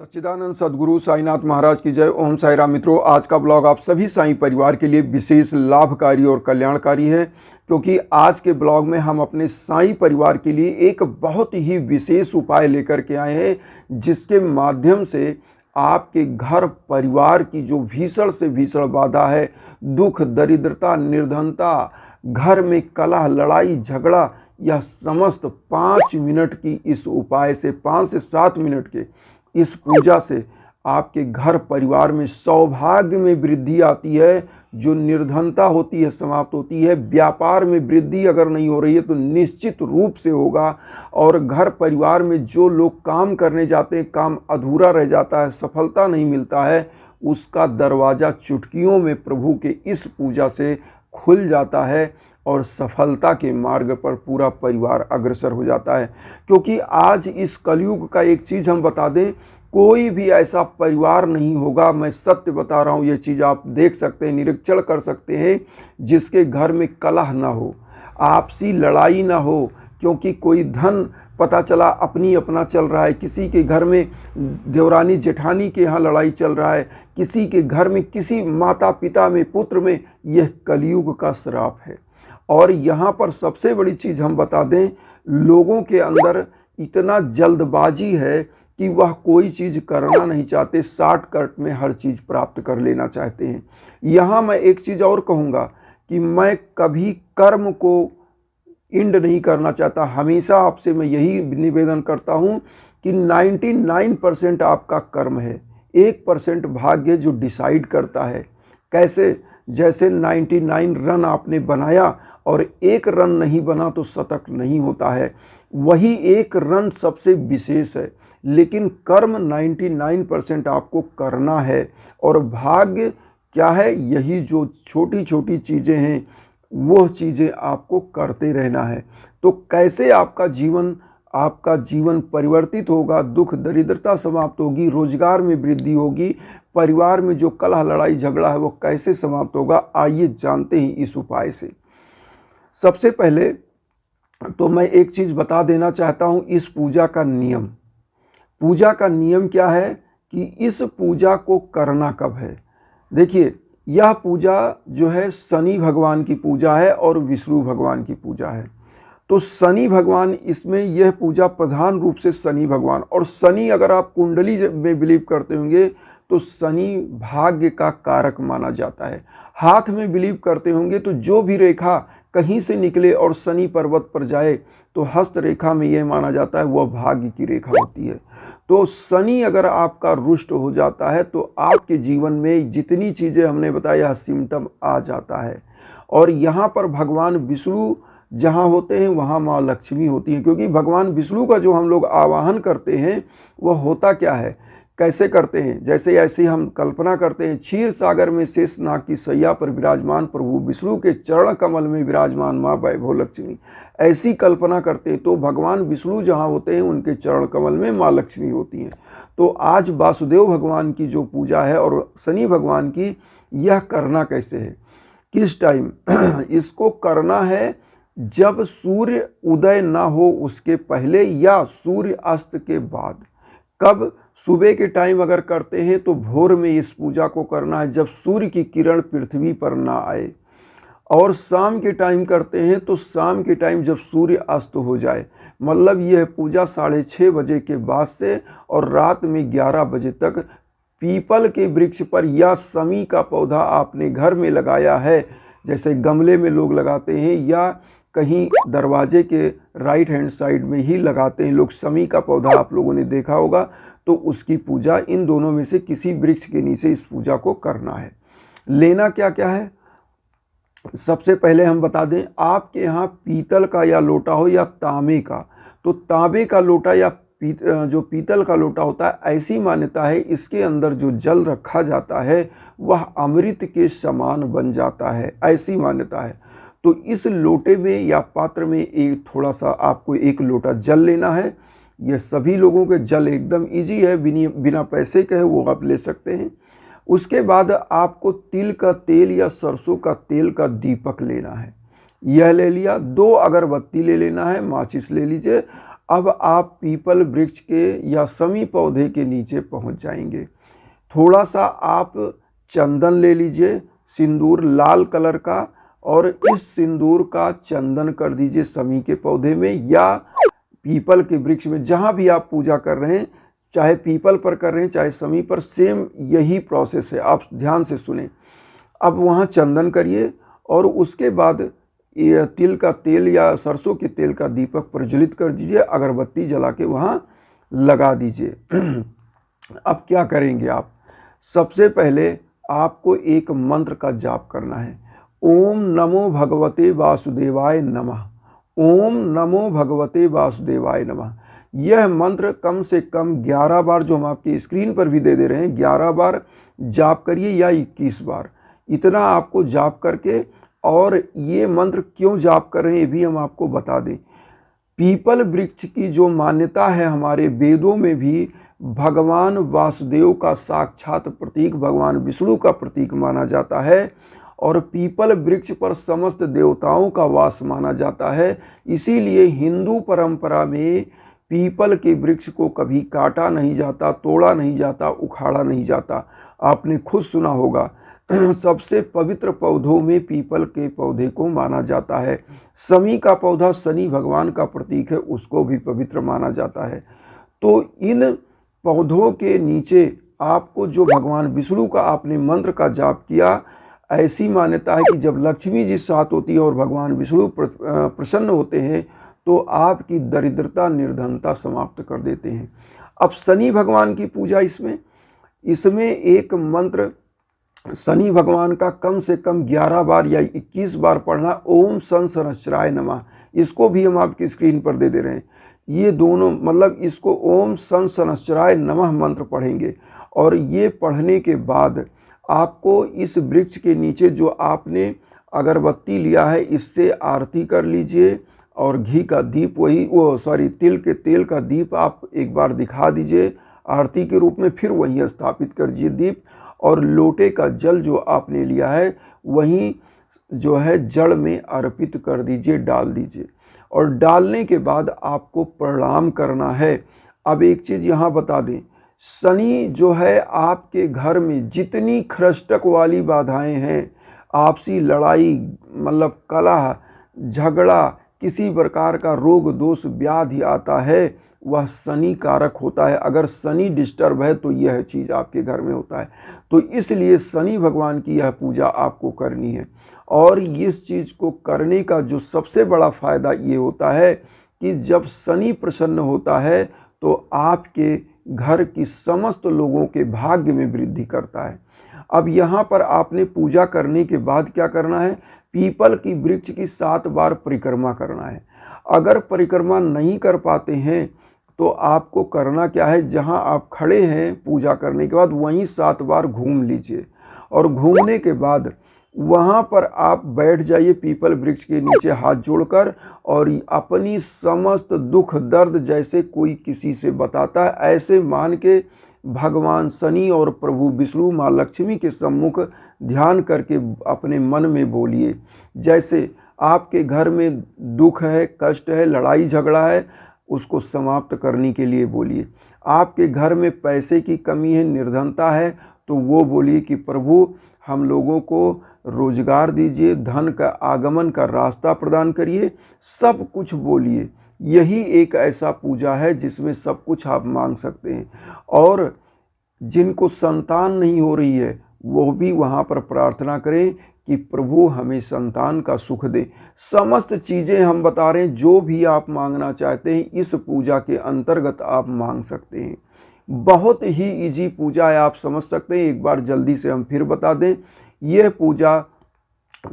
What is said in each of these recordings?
सच्चिदानंद सद्गुरु साईनाथ महाराज की जय। ओम साई राम। मित्रों, आज का ब्लॉग आप सभी साईं परिवार के लिए विशेष लाभकारी और कल्याणकारी है, क्योंकि आज के ब्लॉग में हम अपने साईं परिवार के लिए एक बहुत ही विशेष उपाय लेकर के आए हैं, जिसके माध्यम से आपके घर परिवार की जो भीषण से भीषण बाधा है, दुख, दरिद्रता, निर्धनता, घर में कलह, लड़ाई झगड़ा, यह समस्त 5 मिनट की इस उपाय से, 5 से 7 मिनट के इस पूजा से आपके घर परिवार में सौभाग्य में वृद्धि आती है। जो निर्धनता होती है समाप्त होती है। व्यापार में वृद्धि अगर नहीं हो रही है तो निश्चित रूप से होगा। और घर परिवार में जो लोग काम करने जाते हैं, काम अधूरा रह जाता है, सफलता नहीं मिलता है, उसका दरवाज़ा चुटकियों में प्रभु के इस पूजा से खुल जाता है और सफलता के मार्ग पर पूरा परिवार अग्रसर हो जाता है। क्योंकि आज इस कलयुग का एक चीज़ हम बता दें, कोई भी ऐसा परिवार नहीं होगा, मैं सत्य बता रहा हूँ, ये चीज़ आप देख सकते हैं, निरीक्षण कर सकते हैं, जिसके घर में कलह ना हो, आपसी लड़ाई ना हो। क्योंकि कोई धन पता चला अपनी अपना चल रहा है, किसी के घर में देवरानी जेठानी के यहाँ लड़ाई चल रहा है, किसी के घर में, किसी माता पिता में, पुत्र में, यह कलयुग का श्राप है। और यहाँ पर सबसे बड़ी चीज़ हम बता दें, लोगों के अंदर इतना जल्दबाजी है कि वह कोई चीज़ करना नहीं चाहते, शॉर्टकट में हर चीज़ प्राप्त कर लेना चाहते हैं। यहाँ मैं एक चीज़ और कहूँगा कि मैं कभी कर्म को इंड नहीं करना चाहता। हमेशा आपसे मैं यही निवेदन करता हूँ कि 99% आपका कर्म है, 1% भाग्य जो डिसाइड करता है। कैसे? जैसे 99 रन आपने बनाया और 1 रन नहीं बना तो शतक नहीं होता है, वही 1 रन सबसे विशेष है। लेकिन कर्म 99% आपको करना है। और भाग्य क्या है? यही जो छोटी छोटी चीज़ें हैं, वो चीज़ें आपको करते रहना है। तो कैसे आपका जीवन परिवर्तित होगा, दुख दरिद्रता समाप्त होगी, रोजगार में वृद्धि होगी, परिवार में जो कलह लड़ाई झगड़ा है वो कैसे समाप्त होगा, आइए जानते हैं इस उपाय से। सबसे पहले तो मैं एक चीज़ बता देना चाहता हूँ, इस पूजा का नियम। पूजा का नियम क्या है कि इस पूजा को करना कब है। देखिए, यह पूजा जो है शनि भगवान की पूजा है और विष्णु भगवान की पूजा है। तो शनि भगवान, इसमें यह पूजा प्रधान रूप से शनि भगवान, और शनि अगर आप कुंडली में बिलीव करते होंगे तो शनि भाग्य का कारक माना जाता है। हाथ में बिलीव करते होंगे तो जो भी रेखा कहीं से निकले और शनि पर्वत पर जाए तो हस्त रेखा में यह माना जाता है वह भाग्य की रेखा होती है। तो शनि अगर आपका रुष्ट हो जाता है तो आपके जीवन में जितनी चीज़ें हमने बताया सिम्टम आ जाता है। और यहाँ पर भगवान विष्णु जहाँ होते हैं वहाँ माँ लक्ष्मी होती हैं। क्योंकि भगवान विष्णु का जो हम लोग आवाहन करते हैं वह होता क्या है, कैसे करते हैं? जैसे ऐसे हम कल्पना करते हैं, क्षीर सागर में शेषनाग की सैया पर विराजमान प्रभु विष्णु के चरण कमल में विराजमान माँ वैभव लक्ष्मी, ऐसी कल्पना करते हैं। तो भगवान विष्णु जहाँ होते हैं उनके चरण कमल में माँ लक्ष्मी होती हैं। तो आज वासुदेव भगवान की जो पूजा है और शनि भगवान की, यह करना कैसे है, किस टाइम इसको करना है? जब सूर्य उदय ना हो उसके पहले या सूर्य अस्त के बाद। कब? सुबह के टाइम अगर करते हैं तो भोर में इस पूजा को करना है, जब सूर्य की किरण पृथ्वी पर ना आए। और शाम के टाइम करते हैं तो शाम के टाइम जब सूर्य अस्त हो जाए। मतलब यह पूजा 6:30 बजे के बाद से और रात में 11 बजे तक पीपल के वृक्ष पर या समी का पौधा आपने घर में लगाया है, जैसे गमले में लोग लगाते हैं या कहीं दरवाजे के राइट हैंड साइड में ही लगाते हैं लोग, समी का पौधा आप लोगों ने देखा होगा, तो उसकी पूजा इन दोनों में से किसी वृक्ष के नीचे इस पूजा को करना है। लेना क्या क्या है? सबसे पहले हम बता दें, आपके यहाँ पीतल का या लोटा हो या तांबे का, तो तांबे का लोटा या जो पीतल का लोटा होता है, ऐसी मान्यता है इसके अंदर जो जल रखा जाता है वह अमृत के समान बन जाता है, ऐसी मान्यता है। तो इस लोटे में या पात्र में एक थोड़ा सा आपको 1 लोटा जल लेना है। यह सभी लोगों के जल एकदम इजी है, बिना पैसे के है, वो आप ले सकते हैं। उसके बाद आपको तिल का तेल या सरसों का तेल का दीपक लेना है, यह ले लिया। 2 अगरबत्ती ले लेना है, माचिस ले लीजिए। अब आप पीपल वृक्ष के या समी पौधे के नीचे पहुंच जाएंगे। थोड़ा सा आप चंदन ले लीजिए, सिंदूर लाल कलर का, और इस सिंदूर का चंदन कर दीजिए समी के पौधे में या पीपल के वृक्ष में, जहाँ भी आप पूजा कर रहे हैं, चाहे पीपल पर कर रहे हैं चाहे समी पर, सेम यही प्रोसेस है। आप ध्यान से सुने। अब वहाँ चंदन करिए और उसके बाद ये तिल का तेल या सरसों के तेल का दीपक प्रज्वलित कर दीजिए, अगरबत्ती जला के वहाँ लगा दीजिए। अब क्या करेंगे आप? सबसे पहले आपको एक मंत्र का जाप करना है। ओम नमो भगवते वासुदेवाय नमः। ओम नमो भगवते वासुदेवाय नमः। यह मंत्र कम से कम 11 बार, जो हम आपकी स्क्रीन पर भी दे रहे हैं, 11 बार जाप करिए या 21 बार, इतना आपको जाप करके, और ये मंत्र क्यों जाप कर रहे हैं ये भी हम आपको बता दें। पीपल वृक्ष की जो मान्यता है, हमारे वेदों में भी भगवान वासुदेव का साक्षात प्रतीक, भगवान विष्णु का प्रतीक माना जाता है, और पीपल वृक्ष पर समस्त देवताओं का वास माना जाता है। इसीलिए हिंदू परंपरा में पीपल के वृक्ष को कभी काटा नहीं जाता, तोड़ा नहीं जाता, उखाड़ा नहीं जाता। आपने खुद सुना होगा, सबसे पवित्र पौधों में पीपल के पौधे को माना जाता है। समी का पौधा शनि भगवान का प्रतीक है, उसको भी पवित्र माना जाता है। तो इन पौधों के नीचे आपको, जो भगवान विष्णु का आपने मंत्र का जाप किया, ऐसी मान्यता है कि जब लक्ष्मी जी साथ होती है और भगवान विष्णु प्रसन्न होते हैं तो आपकी दरिद्रता निर्धनता समाप्त कर देते हैं। अब शनि भगवान की पूजा, इसमें एक मंत्र शनि भगवान का कम से कम 11 बार या 21 बार पढ़ना, ओम सन सहस्राय नमः। इसको भी हम आपकी स्क्रीन पर दे रहे हैं। ये दोनों, मतलब इसको ओम सन सहस्राय नमः मंत्र पढ़ेंगे, और ये पढ़ने के बाद आपको इस वृक्ष के नीचे जो आपने अगरबत्ती लिया है, इससे आरती कर लीजिए, और घी का दीप, तिल के तेल का दीप आप एक बार दिखा दीजिए आरती के रूप में, फिर वहीं स्थापित कर दीजिए दीप, और लोटे का जल जो आपने लिया है वहीं जो है जड़ में अर्पित कर दीजिए, डाल दीजिए। और डालने के बाद आपको प्रणाम करना है। अब एक चीज़ यहाँ बता दें, शनि जो है आपके घर में जितनी खरष्टक वाली बाधाएं हैं, आपसी लड़ाई, मतलब कलह झगड़ा, किसी प्रकार का रोग दोष व्याधि आता है, वह शनि कारक होता है। अगर शनि डिस्टर्ब है तो यह चीज़ आपके घर में होता है। तो इसलिए शनि भगवान की यह पूजा आपको करनी है। और इस चीज़ को करने का जो सबसे बड़ा फ़ायदा ये होता है कि जब शनि प्रसन्न होता है तो आपके घर की समस्त लोगों के भाग्य में वृद्धि करता है। अब यहाँ पर आपने पूजा करने के बाद क्या करना है? पीपल की वृक्ष की 7 बार परिक्रमा करना है। अगर परिक्रमा नहीं कर पाते हैं तो आपको करना क्या है, जहाँ आप खड़े हैं पूजा करने के बाद वहीं 7 बार घूम लीजिए, और घूमने के बाद वहाँ पर आप बैठ जाइए पीपल वृक्ष के नीचे हाथ जोड़कर, और अपनी समस्त दुख दर्द जैसे कोई किसी से बताता है, ऐसे मान के भगवान शनि और प्रभु विष्णु माँ लक्ष्मी के सम्मुख ध्यान करके अपने मन में बोलिए। जैसे आपके घर में दुख है, कष्ट है, लड़ाई झगड़ा है, उसको समाप्त करने के लिए बोलिए। आपके घर में पैसे की कमी है, निर्धनता है, तो वो बोलिए कि प्रभु हम लोगों को रोजगार दीजिए, धन का आगमन का रास्ता प्रदान करिए, सब कुछ बोलिए। यही एक ऐसा पूजा है जिसमें सब कुछ आप मांग सकते हैं। और जिनको संतान नहीं हो रही है वो भी वहाँ पर प्रार्थना करें कि प्रभु हमें संतान का सुख दे। समस्त चीज़ें हम बता रहे हैं, जो भी आप मांगना चाहते हैं इस पूजा के अंतर्गत आप मांग सकते हैं। बहुत ही इजी पूजा है, आप समझ सकते हैं। एक बार जल्दी से हम फिर बता दें, यह पूजा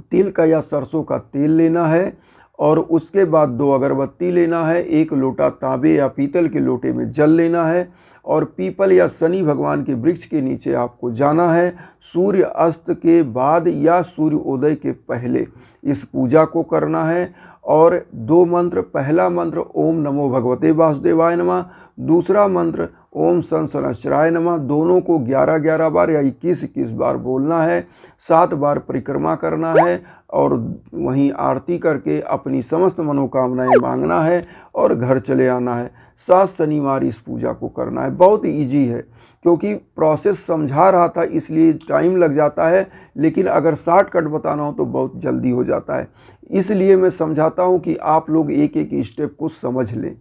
तिल का या सरसों का तेल लेना है, और उसके बाद 2 अगरबत्ती लेना है, 1 लोटा तांबे या पीतल के लोटे में जल लेना है, और पीपल या शनि भगवान के वृक्ष के नीचे आपको जाना है। सूर्य अस्त के बाद या सूर्योदय के पहले इस पूजा को करना है। और 2 मंत्र, पहला मंत्र ओम नमो भगवते वासुदेवाय नमः, दूसरा मंत्र ओम सन शनैश्चराय नमः दोनों को 11-11 बार या 21-21 बार बोलना है। 7 बार परिक्रमा करना है और वहीं आरती करके अपनी समस्त मनोकामनाएं मांगना है और घर चले आना है। 7 शनिवार इस पूजा को करना है। बहुत ईजी है, क्योंकि प्रोसेस समझा रहा था इसलिए टाइम लग जाता है, लेकिन अगर शॉर्टकट बताना हो तो बहुत जल्दी हो जाता है। इसलिए मैं समझाता हूं कि आप लोग एक एक स्टेप को समझ लें।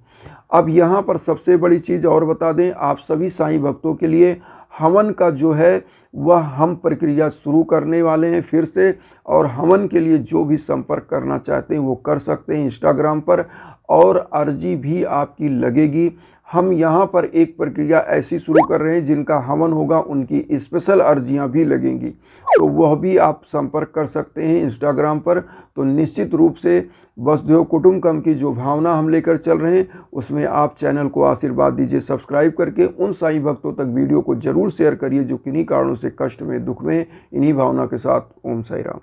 अब यहाँ पर सबसे बड़ी चीज़ और बता दें आप सभी साईं भक्तों के लिए, हवन का जो है वह हम प्रक्रिया शुरू करने वाले हैं फिर से। और हवन के लिए जो भी संपर्क करना चाहते हैं वो कर सकते हैं इंस्टाग्राम पर, और अर्जी भी आपकी लगेगी। हम यहाँ पर एक प्रक्रिया ऐसी शुरू कर रहे हैं जिनका हवन होगा उनकी स्पेशल अर्जियाँ भी लगेंगी, तो वह भी आप संपर्क कर सकते हैं इंस्टाग्राम पर। तो निश्चित रूप से वसुधैव कुटुंबकम की जो भावना हम लेकर चल रहे हैं उसमें आप चैनल को आशीर्वाद दीजिए सब्सक्राइब करके। उन साईं भक्तों तक वीडियो को जरूर शेयर करिए जो किन्हीं कारणों से कष्ट में दुख में। इन्हीं भावना के साथ ओम साई राम।